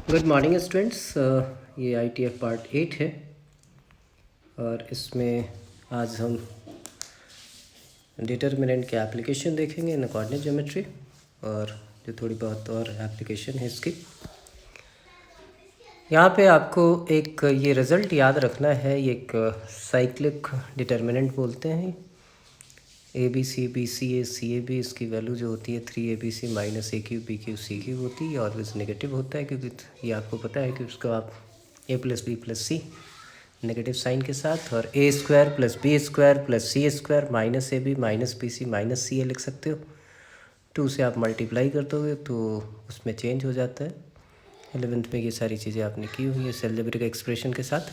Good morning students. ये ITF part 8 है और इसमें आज हम डिटर्मिनेंट के एप्लीकेशन देखेंगे इन कोऑर्डिनेट ज्योमेट्री और जो थोड़ी बहुत और एप्लीकेशन है इसकी। यहाँ पे आपको एक ये रिज़ल्ट याद रखना है। ये एक साइक्लिक डिटर्मिनेंट बोलते हैं। ABC BCA CAB इसकी वैल्यू जो होती है 3ABC minus AQ BQ CQ होती है। ऑलवेज नेगेटिव होता है क्योंकि ये आपको पता है कि उसको आप A plus B plus C negative sign के साथ और A square plus B square plus C square minus AB minus BC minus CA लिख सकते हो। 2 से आप मल्टीप्लाई कर दोगे तो उसमें चेंज हो जाता है। 11th में ये सारी चीज़ें आपने की हुई है अलजेब्रिक एक्सप्रेशन के साथ।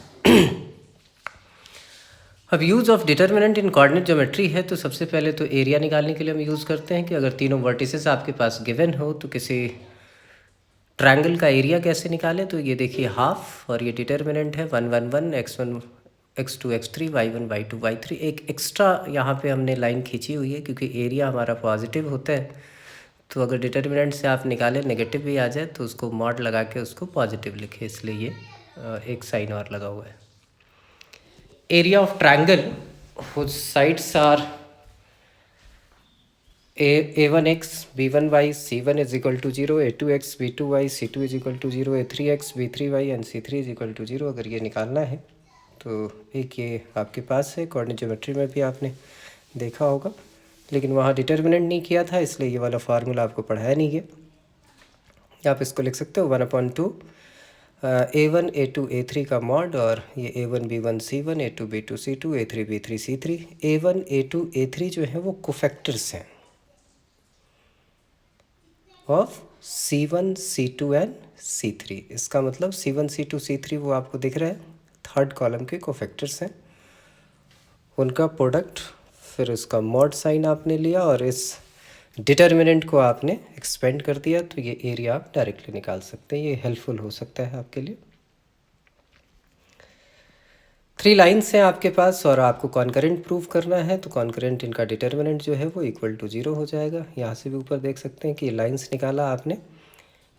अब use of determinant in coordinate geometry है तो सबसे पहले तो एरिया निकालने के लिए हम यूज़ करते हैं कि अगर तीनों वर्टिसेस आपके पास गिवन हो तो किसी ट्रायंगल का एरिया कैसे निकालें। तो ये देखिए हाफ और ये डिटर्मिनेंट है 1 1 1 x1 x2 x3 y1 y2 y3। एक एक्स्ट्रा यहाँ पे हमने लाइन खींची हुई है क्योंकि एरिया हमारा पॉजिटिव होता है। तो अगर डिटर्मिनेंट से आप निकालें नेगेटिव भी आ जाए तो उसको मॉड लगा के उसको पॉजिटिव लिखें, इसलिए ये एक साइन और लगा हुआ है। Area of triangle whose sides are A1x B1y C1 is equal to 0, A2x B2y C2 is equal to 0, A3x B3y and C3 is equal to 0। अगर ये निकालना है तो एक ये आपके पास है। कोऑर्डिनेट ज्योमेट्री में भी आपने देखा होगा लेकिन वहाँ डिटर्मिनेंट नहीं किया था, इसलिए ये वाला फार्मूला आपको पढ़ाया नहीं है। आप इसको लिख सकते हो 1/2 A1 A2 A3 का मॉड और ये A1 B1 C1 A2 B2 C2 A3 B3 C3। A1 A2 A3 जो है वो कोफैक्टर्स हैं of C1 C2 and C3। इसका मतलब C1 C2 C3 वो आपको दिख रहा है, थर्ड कॉलम के कोफैक्टर्स हैं, उनका प्रोडक्ट फिर उसका मॉड साइन आपने लिया और इस डिटर्मिनेंट को आपने एक्सपेंड कर दिया तो ये एरिया आप डायरेक्टली निकाल सकते हैं। ये हेल्पफुल हो सकता है आपके लिए। 3 लाइन्स हैं आपके पास और आपको कॉन्करेंट प्रूव करना है तो कॉन्करेंट इनका डिटर्मिनेंट जो है वो इक्वल टू 0 हो जाएगा। यहाँ से भी ऊपर देख सकते हैं कि लाइन्स निकाला आपने,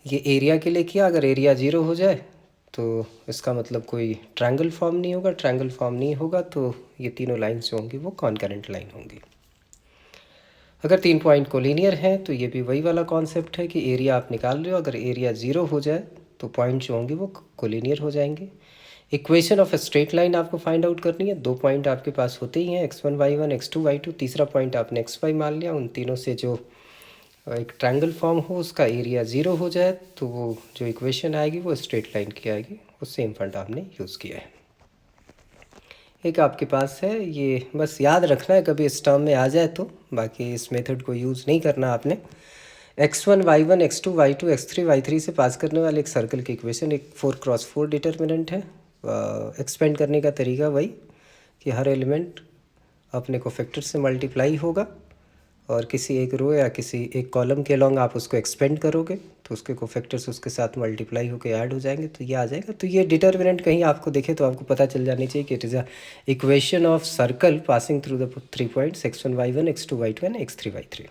ये एरिया के लिए किया। अगर एरिया 0 हो जाए तो इसका मतलब कोई ट्रायंगल फॉर्म नहीं होगा, ट्रायंगल फॉर्म नहीं होगा तो ये तीनों लाइन्स जो होंगी वो कॉन्करेंट लाइन होंगी। अगर 3 पॉइंट कोलिनियर हैं तो ये भी वही वाला कॉन्सेप्ट है कि एरिया आप निकाल रहे हो, अगर एरिया 0 हो जाए तो पॉइंट जो होंगे वो कोलिनियर हो जाएंगे। Equation of a straight line आपको फाइंड आउट करनी है। 2 पॉइंट आपके पास होते ही हैं x1 y1 x2 y2, तीसरा पॉइंट आपने xy मान लिया। उन तीनों से जो एक ट्रायंगल फॉर्म हो उसका एरिया 0 हो जाए तो वो जो इक्वेशन आएगी वो स्ट्रेट लाइन की आएगी। वो सेम फंड आपने यूज़ किया है। एक आपके पास है, ये बस याद रखना है कभी इस टर्म में आ जाए तो, बाकी इस मेथड को यूज़ नहीं करना आपने। x1 y1 x2 y2 x3 y3 से पास करने वाले एक सर्कल की इक्वेशन एक 4x4 डिटर्मिनेंट है। एक्सपेंड करने का तरीका वही कि हर एलिमेंट अपने कोफैक्टर से मल्टीप्लाई होगा और किसी एक रो या किसी एक कॉलम के अलॉन्ग आप उसको एक्सपेंड करोगे तो उसके कोफैक्टर्स उसके साथ मल्टीप्लाई होकर ऐड हो जाएंगे तो ये आ जाएगा। तो ये डिटर्मिनेंट कहीं आपको दिखे तो आपको पता चल जानी चाहिए कि it is a equation of circle passing through the 3 points x1 y1 x2 y2 and x3 y3।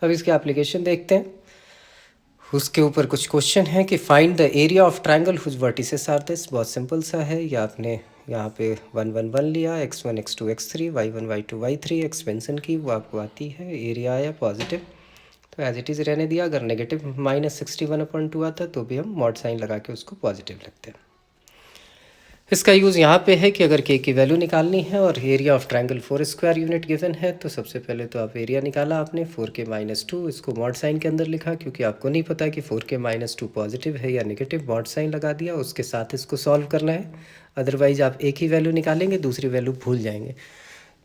अब इसके एप्लीकेशन देखते हैं। उसके ऊपर कुछ क्वेश्चन है कि find the area of triangle whose vertices are this. बहुत सिंपल सा है, ये आपने यहाँ पे 1 1 1 लिया, x1 x2 x3 y1 y2 y3 expansion की वो आपको आती है, एरिया आया पॉजिटिव तो एज इट इज़ रहने दिया। अगर नेगेटिव -61/2 आता तो भी हम मॉड साइन लगा के उसको पॉजिटिव लिखते हैं। इसका यूज़ यहाँ पे है कि अगर k की वैल्यू निकालनी है और area of triangle 4 square unit given है तो सबसे पहले तो आप एरिया निकाला आपने 4k - 2, इसको मॉड साइन के अंदर लिखा क्योंकि आपको नहीं पता कि 4k - 2 पॉजिटिव है या नेगेटिव, मॉड साइन लगा दिया, उसके साथ इसको सॉल्व करना है। अदरवाइज़ आप एक ही वैल्यू निकालेंगे दूसरी वैल्यू भूल जाएंगे।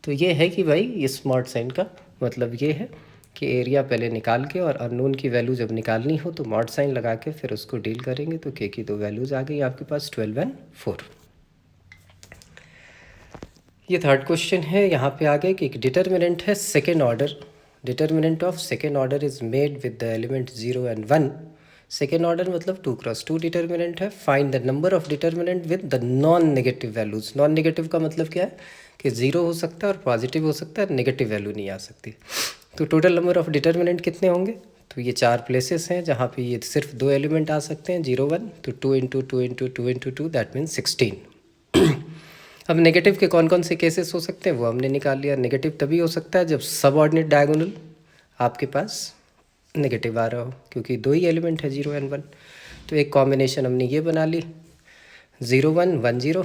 तो ये है कि भाई इस मॉड साइन का मतलब ये है कि एरिया पहले निकाल के और अननोन की वैल्यू जब निकालनी हो तो मॉड साइन लगा के फिर उसको डील करेंगे। तो k की 2 वैल्यूज़ आ गई आपके पास 12 एंड 4। ये थर्ड क्वेश्चन है, यहाँ पे आ गए कि एक डिटर्मिनेंट है second order. Determinant of second order is made with the element 0 and 1। Second order मतलब 2x2 डिटर्मिनेंट है। Find the number of determinant with the non negative values. Non negative का मतलब क्या है कि 0 हो सकता है और पॉजिटिव हो सकता है, नेगेटिव वैल्यू नहीं आ सकती। तो टोटल नंबर ऑफ डिटर्मिनेंट कितने होंगे तो ये 4 प्लेसेस हैं जहाँ पे ये सिर्फ 2 एलिमेंट आ सकते हैं 0 1, तो 2 into 2 into 2 into 2 that means 16। अब नेगेटिव के कौन कौन से केसेस हो सकते हैं वो हमने निकाल लिया। नेगेटिव तभी हो सकता है जब सब ऑर्डिनेट डायगोनल आपके पास नेगेटिव आ रहा हो, क्योंकि 2 ही एलिमेंट है 0 एंड 1। तो एक कॉम्बिनेशन हमने ये बना ली 0 1 1 0।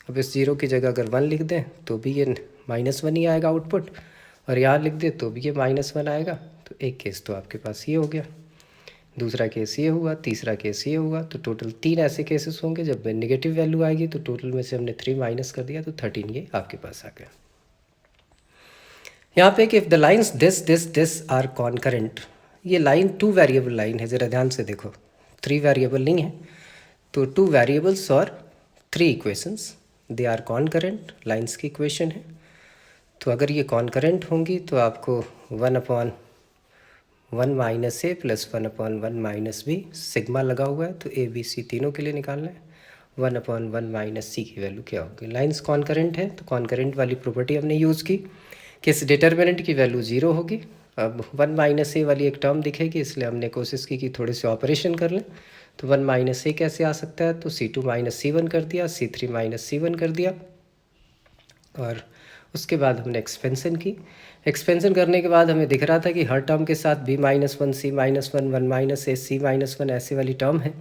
अब इस 0 की जगह अगर 1 लिख दें तो भी ये -1 ही आएगा आउटपुट, और यहाँ लिख दे तो भी ये -1 आएगा। तो एक केस तो आपके पास ये हो गया, दूसरा केस ये हुआ, तीसरा केस ये हुआ। तो टोटल 3 ऐसे केसेस होंगे जब नेगेटिव वैल्यू आएगी। तो टोटल में से हमने 3 माइनस कर दिया तो 13 ये आपके पास आ गया। यहाँ पे कि if the lines this are concurrent, ये लाइन 2 वेरिएबल लाइन है, ज़रा ध्यान से देखो, 3 वेरिएबल नहीं है। तो 2 वेरिएबल्स और 3 equations they are concurrent, lines की इक्वेशन है। तो अगर ये कॉन्करेंट होंगी तो आपको 1/1 minus a plus 1/1 minus b sigma लगा हुआ है, तो ए बी सी तीनों के लिए निकालना है। 1/1 माइनस सी की वैल्यू क्या होगी? लाइन्स कॉन्करेंट है तो कॉन्करेंट वाली प्रॉपर्टी हमने यूज़ की कि इस डिटर्मिनेंट की वैल्यू 0 होगी। अब 1 माइनस ए वाली एक टर्म दिखेगी, इसलिए हमने कोशिश की कि थोड़े से ऑपरेशन कर लें। तो 1 माइनस ए कैसे आ सकता है? तो C2 माइनस C1 कर दिया, C3 माइनस C1 कर दिया, और उसके बाद हमने एक्सपेंसन की। एक्सपेंसन करने के बाद हमें दिख रहा था कि हर टर्म के साथ b-1 c-1 1 माइनस ए c-1 ऐसे वाली टर्म है।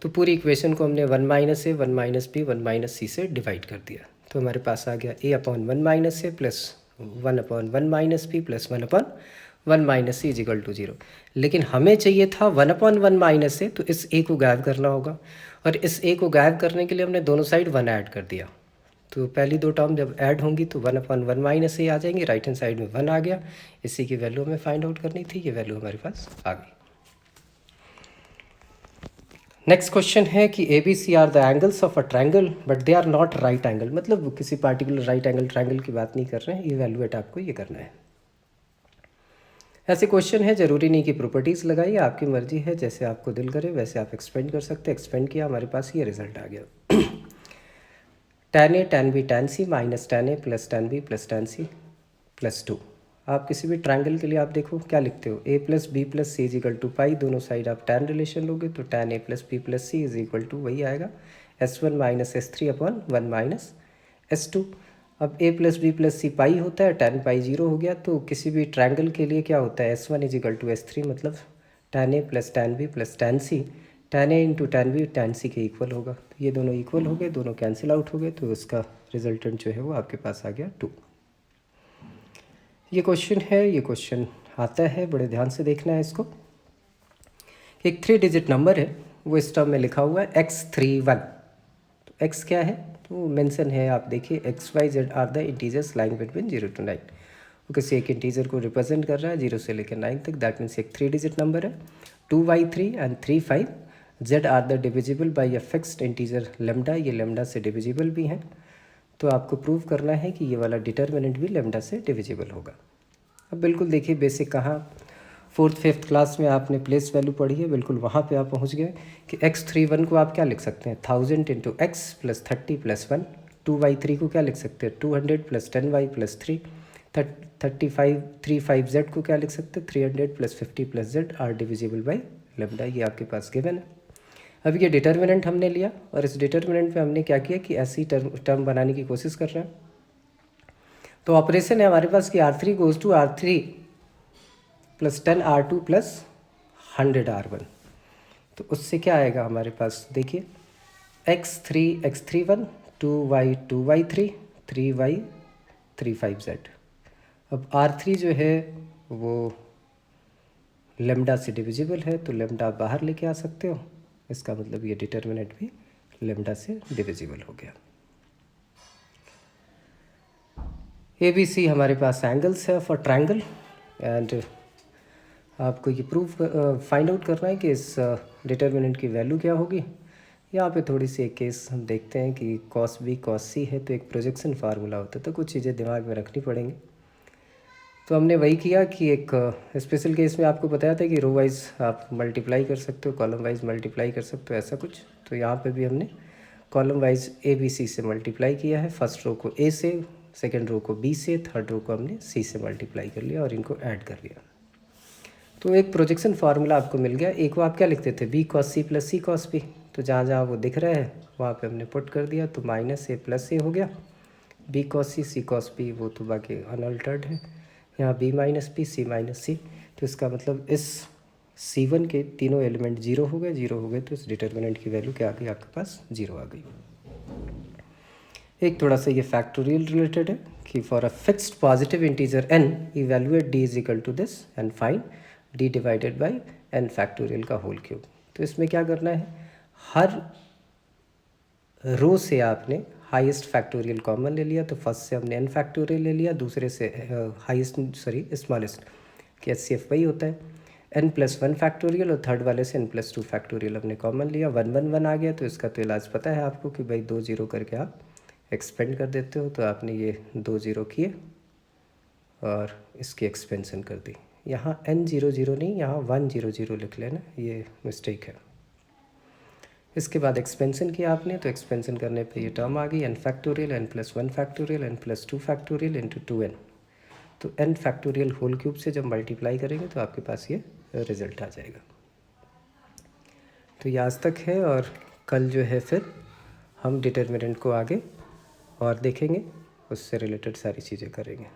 तो पूरी इक्वेशन को हमने 1 माइनस ए 1 माइनस बी 1 माइनस सी से डिवाइड कर दिया। तो हमारे पास आ गया a/1 minus a plus 1/1 minus b plus 1/1 minus c equal to 0। लेकिन हमें चाहिए था 1/1 माइनस ए, तो इस ए को गायब करना होगा, और इस ए को गायब करने के लिए हमने दोनों साइड 1 ऐड कर दिया। तो पहली 2 टर्म जब ऐड होंगी तो 1/1 माइनस ए आ जाएंगे, राइट हैंड साइड में 1 आ गया। इसी की वैल्यू हमें फाइंड आउट करनी थी, ये वैल्यू हमारे पास आ गई। नेक्स्ट क्वेश्चन है कि A B C are the angles of a triangle but they are not right angle, मतलब किसी पार्टिकुलर राइट एंगल ट्रायंगल की बात नहीं कर रहे हैं, इवैल्यूएट आपको ये करना है। ऐसे क्वेश्चन है, ज़रूरी नहीं कि प्रॉपर्टीज़ लगाइए, आपकी मर्जी है, जैसे आपको दिल करे वैसे आप एक्सपेंड कर सकते हैं। एक्सपेंड किया, हमारे पास ये रिजल्ट आ गया tan A tan B tan C minus tan A plus tan B plus tan C plus 2। आप किसी भी ट्रायंगल के लिए आप देखो क्या लिखते हो, A plus B plus C is equal to pi, दोनों साइड आप tan रिलेशन लोगे तो tan A plus B plus C is equal to वही आएगा S1 minus S3/1 minus S2। अब A plus B plus C pi होता है, tan पाई 0 हो गया। तो किसी भी ट्रायंगल के लिए क्या होता है, S1 is equal to S3, मतलब tan A plus tan B plus tan C, tan A into tan B tan C के इक्वल होगा। तो ये दोनों इक्वल हो गए, दोनों कैंसिल आउट हो गए, तो इसका रिजल्टेंट जो है वो आपके पास आ गया 2। ये क्वेश्चन है, ये क्वेश्चन आता है, बड़े ध्यान से देखना है इसको। एक 3 डिजिट नंबर है, वो इस टर्म में लिखा हुआ है x31। तो x क्या है तो मेंशन है, आप देखिए XYZ are the integers lying between 0 to 9। वो किसी एक इंटीजर को रिप्रेजेंट कर रहा है 0 से लेकर 9 तक, दैट मीन्स एक 3 डिजिट नंबर है। 2y3 and 3 5 z are the divisible by a fixed integer lambda, ये लेमडा से डिविजिबल भी हैं। तो आपको प्रूव करना है कि ये वाला डिटर्मिनेंट भी लेमडा से डिविजिबल होगा। अब बिल्कुल देखिए बेसिक कहाँ 4th 5th क्लास में आपने प्लेस वैल्यू पढ़ी है, बिल्कुल वहाँ पे आप पहुँच गए कि x31 को आप क्या लिख सकते हैं 1000 into x plus 30 plus 1। 2y3 को क्या लिख सकते हैं 200 प्लस 10y प्लस 3। 35 को क्या लिख सकते हैं 300 plus 50 plus z are divisible by lambda, ये आपके पास गिवन है। अब ये डिटर्मिनेंट हमने लिया, और इस डिटर्मिनेंट में हमने क्या किया कि ऐसी टर्म बनाने की कोशिश कर रहे हैं। तो ऑपरेशन है हमारे पास कि R3 goes to R3 plus 10 R2 plus 100 R1। तो उससे क्या आएगा हमारे पास, देखिए x3 x31 2y 2y3 3y 35z। अब R3 जो है वो लेमडा से डिविजिबल है, तो लेमडा आप बाहर लेके आ सकते हो, इसका मतलब ये डिटर्मिनेंट भी लेमडा से डिविजिबल हो गया। ए बी सी हमारे पास एंगल्स है फॉर ट्रायंगल, एंड आपको ये प्रूफ फाइंड आउट करना है कि इस डिटर्मिनेंट की वैल्यू क्या होगी। यहाँ पे थोड़ी सी एक केस हम देखते हैं कि cos B cos C है, तो एक प्रोजेक्शन फार्मूला होता है, तो कुछ चीज़ें दिमाग में रखनी पड़ेंगी। तो हमने वही किया कि एक स्पेशल केस में आपको बताया था कि रो वाइज आप मल्टीप्लाई कर सकते हो, कॉलम वाइज मल्टीप्लाई कर सकते हो, ऐसा कुछ। तो यहाँ पे भी हमने कॉलम वाइज ABC से मल्टीप्लाई किया है, फर्स्ट रो को A से, सेकेंड रो को B से, थर्ड रो को हमने C से मल्टीप्लाई कर लिया और इनको ऐड कर लिया। तो तो एक प्रोजेक्शन फार्मूला आपको मिल गया। एक वो आप क्या लिखते थे, बी कॉस सी प्लस सी कॉस बी, तो जहाँ जहाँ वो दिख रहे हैं वहाँ पे हमने पुट कर दिया, तो माइनस ए प्लस ए हो गया। B cos C cos B वो तो बाकी अनअल्टर्ड है। यहाँ B minus B C minus C, तो इसका मतलब इस C1 के तीनों एलिमेंट जीरो हो गए, तो इस डिटर्मिनेंट की वैल्यू क्या आ गई आपके पास, जीरो आ गई। एक थोड़ा सा ये फैक्टोरियल रिलेटेड है कि for a fixed positive integer n evaluate d is equal to this and find d divided by n factorial का होल क्यूब। तो इसमें क्या करना है, हर रो से आपने हाईएस्ट फैक्टोरियल कॉमन ले लिया, तो फर्स्ट से हमने n फैक्टोरियल ले लिया, दूसरे से स्मॉलेस्ट कि HCF वही होता है n+1 फैक्टोरियल, और थर्ड वाले से n+2 फैक्टोरियल हमने कॉमन लिया, 1 1 1 आ गया। तो इसका तो इलाज पता है आपको कि भाई 2 0 करके आप एक्सपेंड कर देते हो, तो आपने ये 2 0 किए और इसकी एक्सपेंसन कर दी। यहाँ n 0 0 नहीं, यहाँ 1 0 0 लिख लेना, ये मिस्टेक है। इसके बाद एक्सपेंसन किया आपने, तो एक्सपेंसन करने पे ये टर्म आ गई n factorial n+1 factorial n+2 factorial into 2n। तो n फैक्टोरियल होल क्यूब से जब मल्टीप्लाई करेंगे तो आपके पास ये रिज़ल्ट आ जाएगा। तो ये आज तक है, और कल जो है फिर हम डिटर्मिनेंट को आगे और देखेंगे, उससे रिलेटेड सारी चीज़ें करेंगे।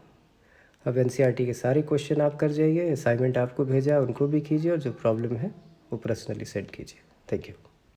अब NCERT के सारे क्वेश्चन आप कर जाइए, असाइनमेंट आपको भेजा है उनको भी कीजिए, और जो प्रॉब्लम है वो पर्सनली सेंड कीजिए। Thank you.